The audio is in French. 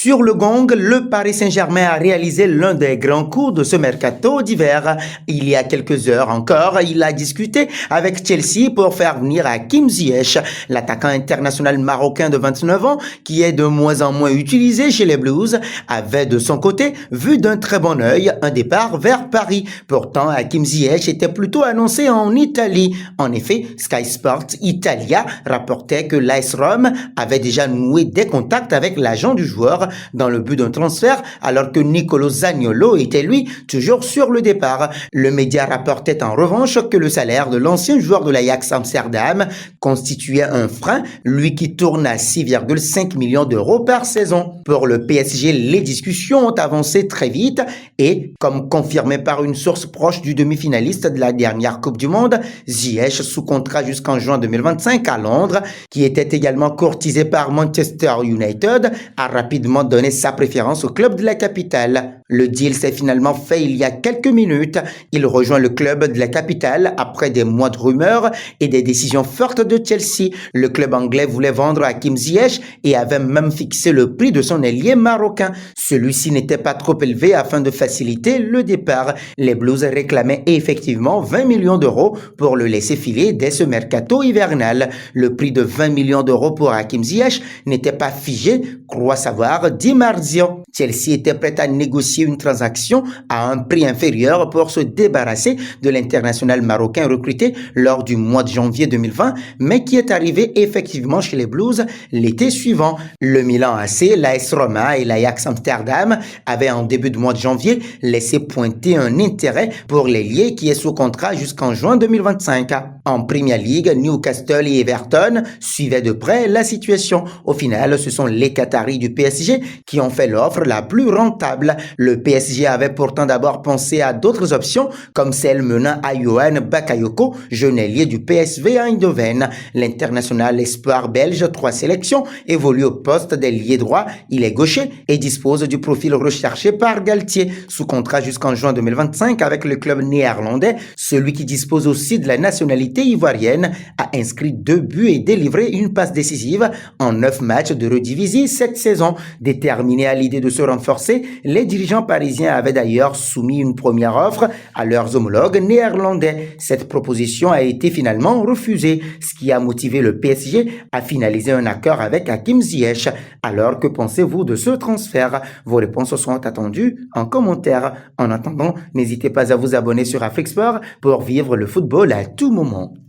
Sur le gong, le Paris Saint-Germain a réalisé l'un des grands coups de ce mercato d'hiver. Il y a quelques heures encore, il a discuté avec Chelsea pour faire venir Hakim Ziyech, l'attaquant international marocain de 29 ans, qui est de moins en moins utilisé chez les Blues, avait de son côté vu d'un très bon œil un départ vers Paris. Pourtant, Hakim Ziyech était plutôt annoncé en Italie. En effet, Sky Sports Italia rapportait que l'AS Rome avait déjà noué des contacts avec l'agent du joueur dans le but d'un transfert, alors que Nicolo Zaniolo était lui toujours sur le départ. Le média rapportait en revanche que le salaire de l'ancien joueur de l'Ajax Amsterdam constituait un frein, lui qui tourne à 6,5 millions d'euros par saison. Pour le PSG, les discussions ont avancé très vite et, comme confirmé par une source proche du demi-finaliste de la dernière Coupe du Monde, Ziyech, sous contrat jusqu'en juin 2025 à Londres, qui était également courtisé par Manchester United, a rapidement donné sa préférence au club de la capitale. Le deal s'est finalement fait il y a quelques minutes. Il rejoint le club de la capitale après des mois de rumeurs et des décisions fortes de Chelsea. Le club anglais voulait vendre Hakim Ziyech et avait même fixé le prix de son ailier marocain. Celui-ci n'était pas trop élevé afin de faciliter le départ. Les Blues réclamaient effectivement 20 millions d'euros pour le laisser filer dès ce mercato hivernal. Le prix de 20 millions d'euros pour Hakim Ziyech n'était pas figé, croit savoir Di Marzio. Chelsea était prête à négocier une transaction à un prix inférieur pour se débarrasser de l'international marocain recruté lors du mois de janvier 2020, mais qui est arrivé effectivement chez les Blues l'été suivant. Le Milan AC, l'AS Roma et l'Ajax Amsterdam avaient en début de mois de janvier laissé pointer un intérêt pour l'ailier qui est sous contrat jusqu'en juin 2025. En Premier League, Newcastle et Everton suivaient de près la situation. Au final, ce sont les Qataris du PSG qui ont fait l'offre la plus rentable. Le PSG avait pourtant d'abord pensé à d'autres options, comme celle menant à Yohan Bakayoko, jeune ailier du PSV Eindhoven. L'international espoir belge, 3 sélections, évolue au poste d'ailier droit. Il est gaucher et dispose du profil recherché par Galtier, sous contrat jusqu'en juin 2025 avec le club néerlandais. Celui qui dispose aussi de la nationalité ivoirienne a inscrit 2 buts et délivré une passe décisive en 9 matchs de redivisie cette saison. Déterminés à l'idée de se renforcer, les dirigeants parisiens avaient d'ailleurs soumis une première offre à leurs homologues néerlandais. Cette proposition a été finalement refusée, ce qui a motivé le PSG à finaliser un accord avec Hakim Ziyech. Alors, que pensez-vous de ce transfert? Vos réponses seront attendues en commentaire. En attendant, n'hésitez pas à vous abonner sur Afrique Sport pour vivre le football à tout moment.